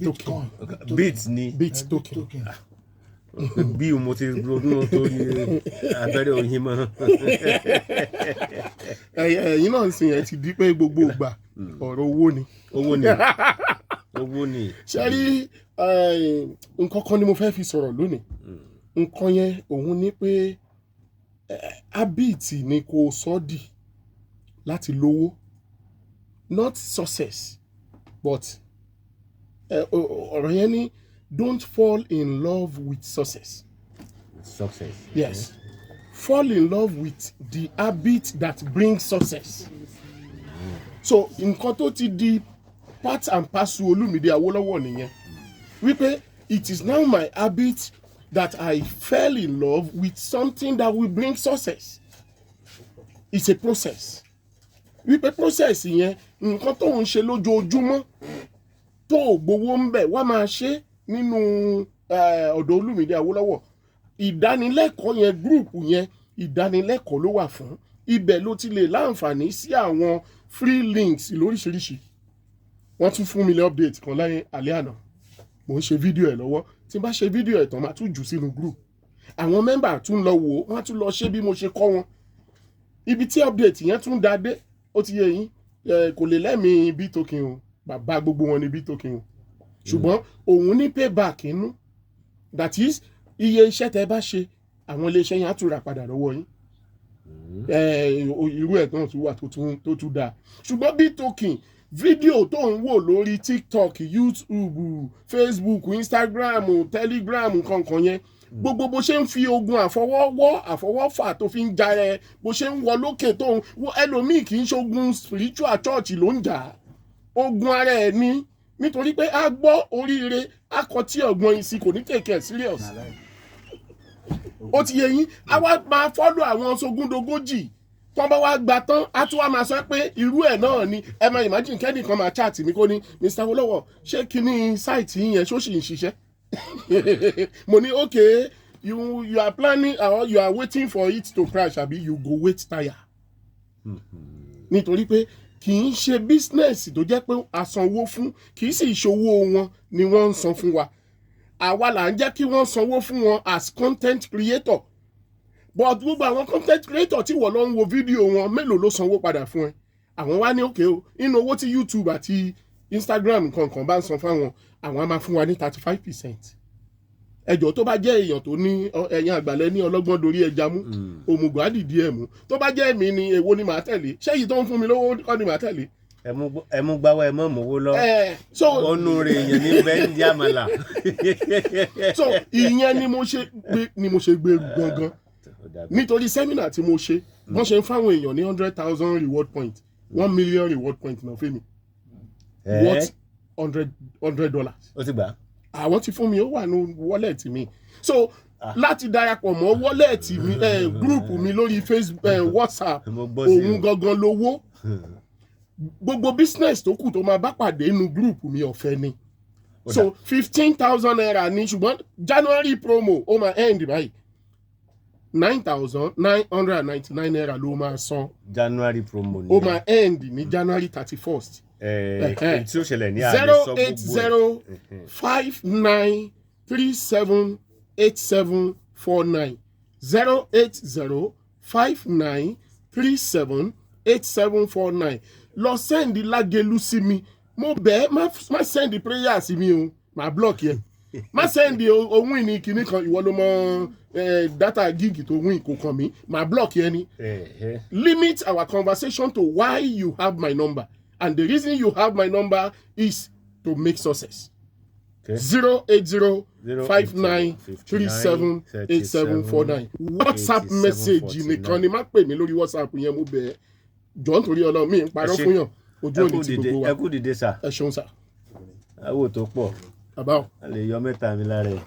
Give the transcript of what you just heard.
token. Bit ni. Bit token. Bí mo ti ronú tó ní abẹ́rẹ́ oyin mọ́. Ẹ̀yin náà ń sìn ẹ̀ ti di pé gbogbo ìgbà ọ̀rọ̀ owó ni. Owó ni. Owó ni. Ṣé rí nǹkan kan ni mo fẹ́ fi sọ̀rọ̀ lónìí. Nǹkan yẹn òun ni pé habit ni kò sọ dì láti lówó, not success but ọ̀rọ̀ yẹn ni don't fall in love with success. Success. Yes. Fall in love with the habit that brings success. So nǹkan tó ti di part and parcel Olúmídé Awólọ́wọ̀ nìyẹn. Wípé it is now my habit that I fell in love with something that will bring success. It's a process. Wípé process yẹn nǹkan tó ń ṣe lójoojúmọ́ tó gbowó ń bẹ̀ wá máa ṣe nínú ọ̀dọ̀ Olúmídé Awólọ́wọ̀. Ìdánilẹ́kọ̀ọ́ yẹn group yẹn ìdánilẹ́kọ̀ọ́ ló wà fún. Ibẹ̀ ló ti lè láǹfààní sí àwọn free links lóríṣiríṣi. Wọ́n tún fún mi ní update kan láyé alẹ́ àná. Mo ń ṣe fídíò ẹ̀ lọ́wọ́. Tí n bá ṣe fídíò ẹ̀ tán máa tún jù sínú group. Àwọn mẹ́mbà tún lọ wò ó, wọ́n á tún lọ ṣe bí mo ṣe kọ́ wọn. Ibi tí update yẹn tún dá dé, ó ti yé yín, kò lè lẹ́mìí bí token o. Bàbá gbogbo wọn ni bí token o. Ṣùgbọ́n òun ní payback inú. That is, iye iṣẹ́ tẹ́ bá ṣe, àwọn ilé iṣẹ́ yẹn á tún rà padà lọ́wọ́ yín. Irú ẹ̀ náà tún wà tó tún dáa. Ṣùgbọ́n bí token, fídíò tó ń wò lórí TikTok, YouTube, Facebook, Instagram, Telegram kankan yẹn, gbogbo bó ṣe ń fi ogun àfọwọ́fà tó fi ń ja ẹ, bó ṣe ń wọ lókè tó ń wọ ẹlòmíì kì í ṣogun spiritual church ló ń jà. Ogun ara ẹ̀ ní nítorí pé a gbọ́ oríire akọtí ọ̀gbọ́n yìí sí kò ní take it serious. Ó ti yé yín, a wá máa follow àwọn sogúndogójì tó bá wá gbà tán a tún wá máa sọ pé irú ẹ̀ náà ni ẹ máa imagine kẹ́nìkan máa chat mi kó ní Mr. Awólọ́wọ̀ ṣé kíní site yẹn ṣó sì ń ṣiṣẹ́. Mo ní okay you are planning or you are waiting for it to crash àbí you go wait tire. Nítorí pé kì í ṣe business tó jẹ́ pé a sanwó fún, kì í sì ṣòwò wọn ni wọ́n ń san fún wa. Àwa là ń jẹ́ kí wọ́n sanwó fún wọn as content creator. But gbogbo àwọn content creator tí wọ́n lọ ń wo fídíò wọn mélòó ló sanwó padà fún ẹ. Àwọn wá ní òkè o, inú owó tí YouTube àti Instagram kankan bá ń san fáwọn, àwọn á máa fún wa ní 35%. Ẹjọ́ tó bá jẹ́ èèyàn tó ní ẹ̀yìn àgbàlẹ̀ ní ọlọ́gbọ́n dorí ẹja mú, òmùgọ̀ á dìdí ẹ̀ mú. Tó bá jẹ́ èmi ni èwo ni màá tẹ̀lé? Ṣé èyí tó ń fún mi lówó kọ́ ni màá tẹ̀lé? Ẹ mú gbáwọ́ ẹ mọ́ mọ́wó lọ. Ọ̀nù rẹ̀ èèyàn ní bẹ́ẹ̀ ń di àmàlà. So ìyẹn ni mo ṣe gbé gangan. Nítorí sẹ́mínà tí mo ṣe, wọ́n ṣe ń fáwọn èèyàn ní 100,000 reward point, 1 million reward point náà fẹ́ mi. What $100. Ó ti gbà. Àwọn ti fún mi, ó wà ní wallet mi. So láti darapọ̀ mọ́ wallet mi, group mi lórí Facebook, WhatsApp, òun gangan lówó. Gbogbo business tó kù tó máa bá pàdé inú group mi ọ̀fẹ́ ni. So 15,000 naira ni, ṣùgbọ́n January promo ó máa end báyìí. 9,999 naira ló máa san. January promo ni. Ó máa end ní January 31st. Tí ó ṣẹlẹ̀ ní àlè sọ gbogbo 08059378749 08059378749. Lọ send Lagelu sí mi. Mo bẹ̀ má send prayer sí mi o, má block yẹn. Má send ohun ìní kìíní kan ìwọ ló mọ data gig tó win kò kàn mí, má block yẹn ni. Limit our conversation to why you have my number. And the reason you have my number is to make success. 08059378749. WhatsApp message nìkan ni má pè mí lórí WhatsApp yẹn mo bẹ̀ ẹ́. Jọ̀ọ́ nítorí Ọlọ́run mi ń parọ́ fún yàn. Ojú òní ti gbogbo wa. Ẹ kú dìde sà. Ẹ ṣeun sà. Àwò tó pọ̀. Bàbá o. A lè yọ mẹ́ta mi lára ẹ̀.